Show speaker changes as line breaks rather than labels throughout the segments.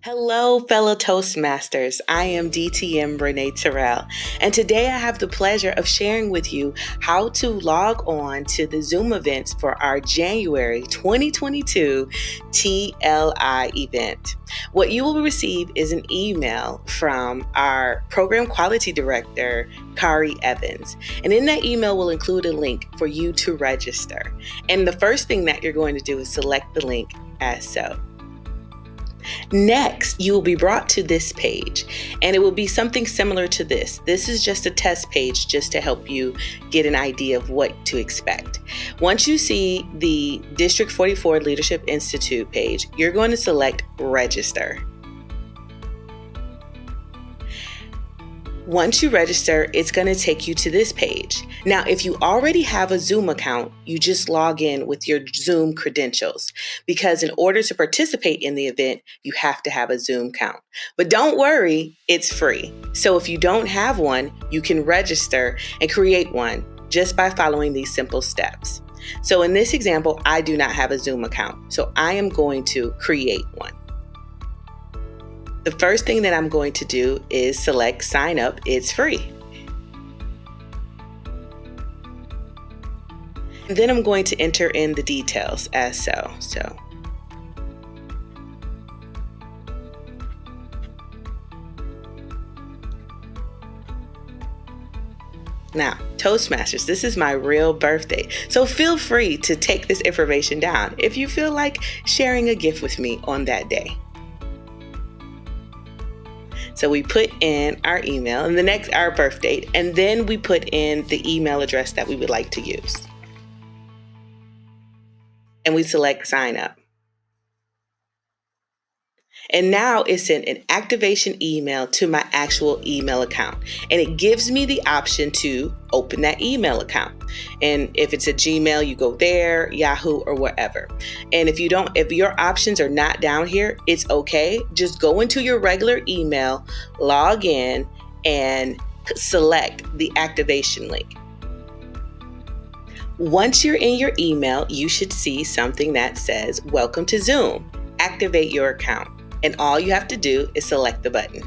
Hello, fellow Toastmasters. I am DTM Renee Terrell, and today I have the pleasure of sharing with you how to log on to the Zoom events for our January 2022 TLI event. What you will receive is an email from our Program Quality Director, Kari Evans, and in that email will include a link for you to register. And the first thing that you're going to do is select the link as so. Next, you will be brought to this page, and it will be something similar to this. This is just a test page just to help you get an idea of what to expect. Once you see the District 44 Leadership Institute page, you're going to select Register. Once you register, it's going to take you to this page. Now, if you already have a Zoom account, you just log in with your Zoom credentials, because in order to participate in the event, you have to have a Zoom account. But don't worry, it's free. So if you don't have one, you can register and create one just by following these simple steps. So in this example, I do not have a Zoom account, so I am going to create one. The first thing that I'm going to do is select Sign Up. It's free. And then I'm going to enter in the details as so. Now, Toastmasters, this is my real birthday, so feel free to take this information down if you feel like sharing a gift with me on that day. So we put in our email and our birth date, and then we put in the email address that we would like to use. And we select Sign Up. And now it sent an activation email to my actual email account. And it gives me the option to open that email account. And if it's a Gmail, you go there, Yahoo, or whatever. And if your options are not down here, it's okay. Just go into your regular email, log in, and select the activation link. Once you're in your email, you should see something that says, "Welcome to Zoom. Activate your account." And all you have to do is select the button.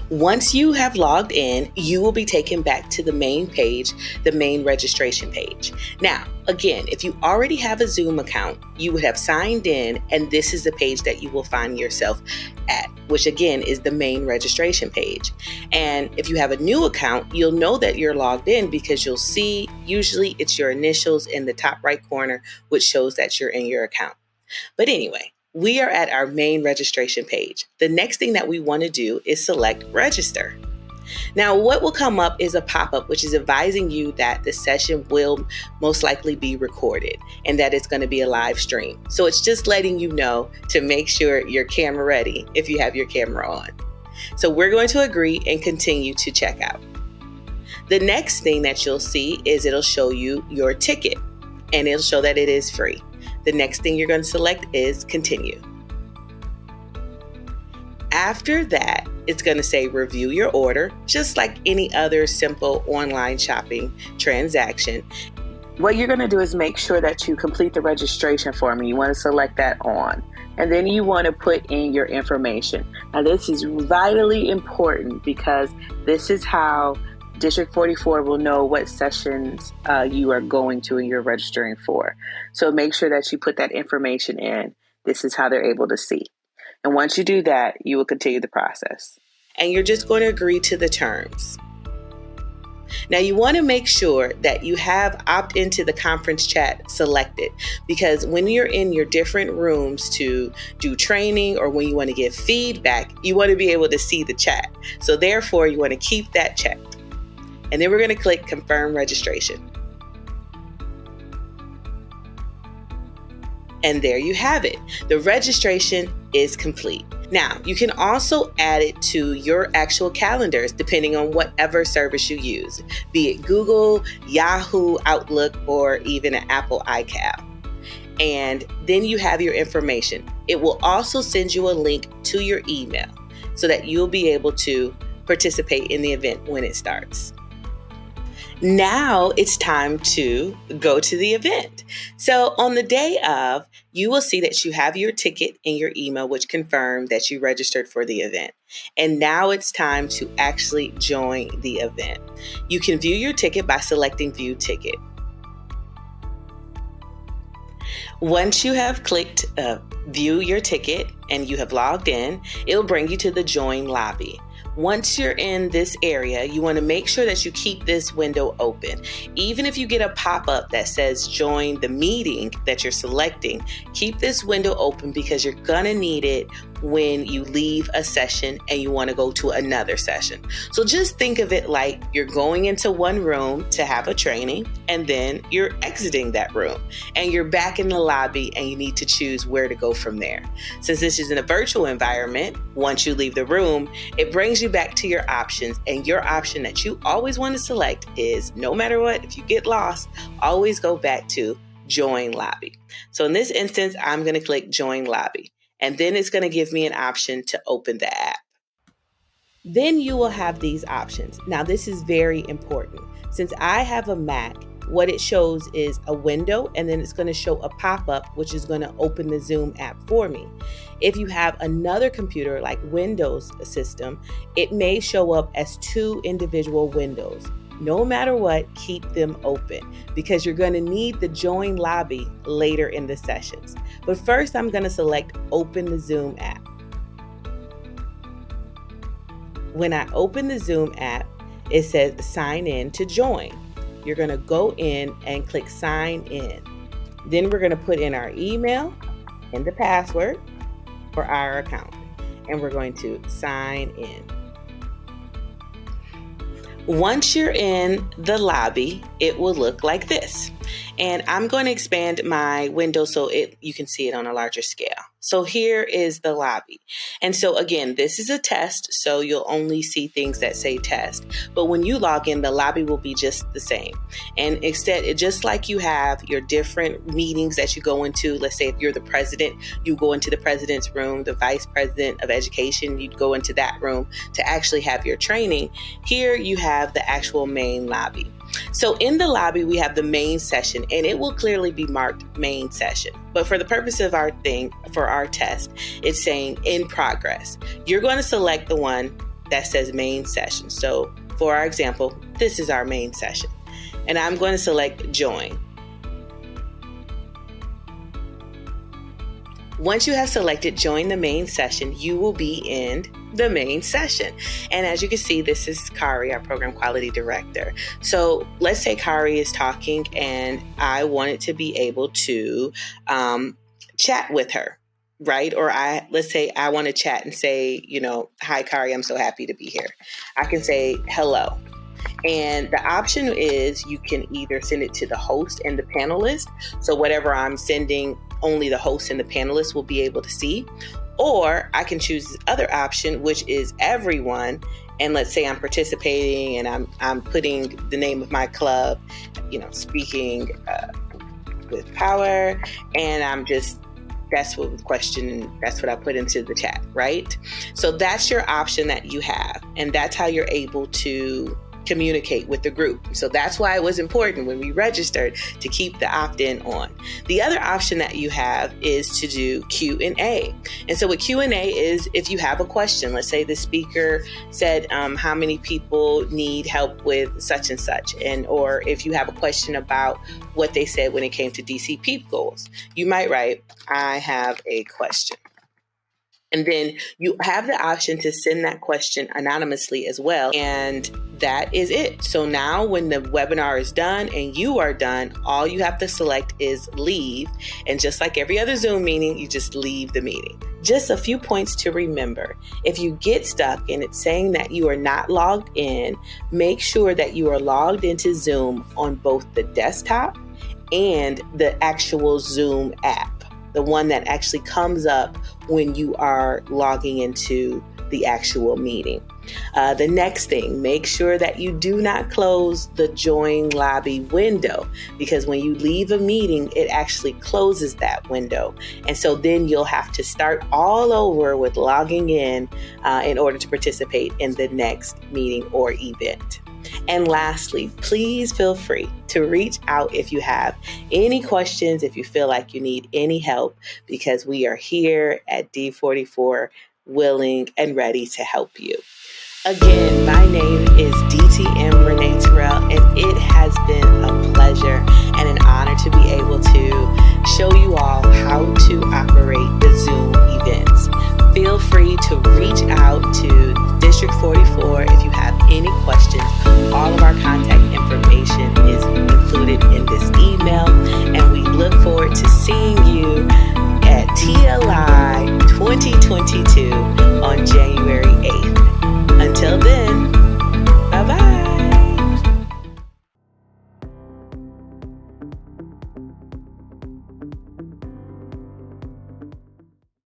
Once you have logged in, you will be taken back to the main page, the main registration page. Now, again, if you already have a Zoom account, you would have signed in, and this is the page that you will find yourself at, which again is the main registration page. And if you have a new account, you'll know that you're logged in because you'll see, usually it's your initials in the top right corner, which shows that you're in your account. But anyway, we are at our main registration page. The next thing that we want to do is select Register. Now, what will come up is a pop-up which is advising you that the session will most likely be recorded and that it's going to be a live stream. So it's just letting you know to make sure your camera ready if you have your camera on. So we're going to agree and continue to check out. The next thing that you'll see is it'll show you your ticket, and it'll show that it is free. The next thing you're going to select is Continue. After that, it's going to say Review your order, just like any other simple online shopping transaction. What you're going to do is make sure that you complete the registration form, and you want to select that on. And then you want to put in your information. Now, this is vitally important because this is how District 44 will know what sessions you are going to and you're registering for. So make sure that you put that information in. This is how they're able to see. And once you do that, you will continue the process. And you're just going to agree to the terms. Now, you want to make sure that you have opt into the conference chat selected, because when you're in your different rooms to do training or when you want to give feedback, you want to be able to see the chat. So therefore, you want to keep that checked. And then we're going to click Confirm Registration. And there you have it. The registration is complete. Now, you can also add it to your actual calendars depending on whatever service you use, be it Google, Yahoo, Outlook, or even an Apple iCal. And then you have your information. It will also send you a link to your email so that you'll be able to participate in the event when it starts. Now it's time to go to the event. So on the day of, you will see that you have your ticket in your email, which confirmed that you registered for the event. And now it's time to actually join the event. You can view your ticket by selecting View Ticket. Once you have clicked View Your Ticket and you have logged in, it will bring you to the Join lobby. Once you're in this area, you want to make sure that you keep this window open. Even if you get a pop-up that says join the meeting that you're selecting, keep this window open because you're going to need it when you leave a session and you want to go to another session. So just think of it like you're going into one room to have a training and then you're exiting that room and you're back in the lobby and you need to choose where to go from there. Since this is in a virtual environment, once you leave the room, it brings you back to your options, and your option that you always want to select is, no matter what, if you get lost, always go back to Join Lobby. So in this instance, I'm going to click Join Lobby, and then it's going to give me an option to open the app. Then you will have these options. Now, this is very important. Since I have a Mac, what it shows is a window, and then it's going to show a pop-up, which is going to open the Zoom app for me. If you have another computer like Windows system, it may show up as two individual windows. No matter what, keep them open because you're going to need the Join Lobby later in the sessions. But first, I'm going to select Open the Zoom app. When I open the Zoom app, it says Sign in to join. You're going to go in and click Sign in. Then we're going to put in our email and the password for our account, and we're going to sign in. Once you're in the lobby, it will look like this. And I'm going to expand my window so you can see it on a larger scale. So here is the lobby. And so again, this is a test, so you'll only see things that say test. But when you log in, the lobby will be just the same. And instead, just like you have your different meetings that you go into, let's say if you're the president, you go into the president's room, the vice president of education, you'd go into that room to actually have your training. Here you have the actual main lobby. So in the lobby, we have the main session, and it will clearly be marked main session. But for the purpose of our test, it's saying in progress. You're going to select the one that says main session. So for our example, this is our main session, and I'm going to select join. Once you have selected join the main session, you will be in the main session. And as you can see, this is Kari, our program quality director. So let's say Kari is talking and I wanted to be able to chat with her, right? Or let's say I want to chat and say, hi, Kari, I'm so happy to be here. I can say hello. And the option is you can either send it to the host and the panelist. So whatever I'm sending, only the host and the panelists will be able to see. Or I can choose the other option, which is everyone. And let's say I'm participating and I'm putting the name of my club, speaking with power. And that's what the question, that's what I put into the chat, right? So that's your option that you have. And that's how you're able to communicate with the group. So that's why it was important when we registered to keep the opt-in on. The other option that you have is to do Q&A. And so what Q&A is, if you have a question, let's say the speaker said, how many people need help with such and such? Or if you have a question about what they said when it came to DCP goals, you might write, I have a question. And then you have the option to send that question anonymously as well. And that is it. So now when the webinar is done and you are done, all you have to select is leave. And just like every other Zoom meeting, you just leave the meeting. Just a few points to remember. If you get stuck and it's saying that you are not logged in, make sure that you are logged into Zoom on both the desktop and the actual Zoom app, the one that actually comes up when you are logging into the actual meeting. The next thing, make sure that you do not close the Join Lobby window, because when you leave a meeting, it actually closes that window. And so then you'll have to start all over with logging in order to participate in the next meeting or event. And lastly, please feel free to reach out if you have any questions, if you feel like you need any help, because we are here at D44 willing and ready to help you. Again, my name is DTM Renee Terrell, and it has been a pleasure and an honor to be able to show you all how to operate the Zoom events. Feel free to reach out to District 44 if you have any questions. All of our contact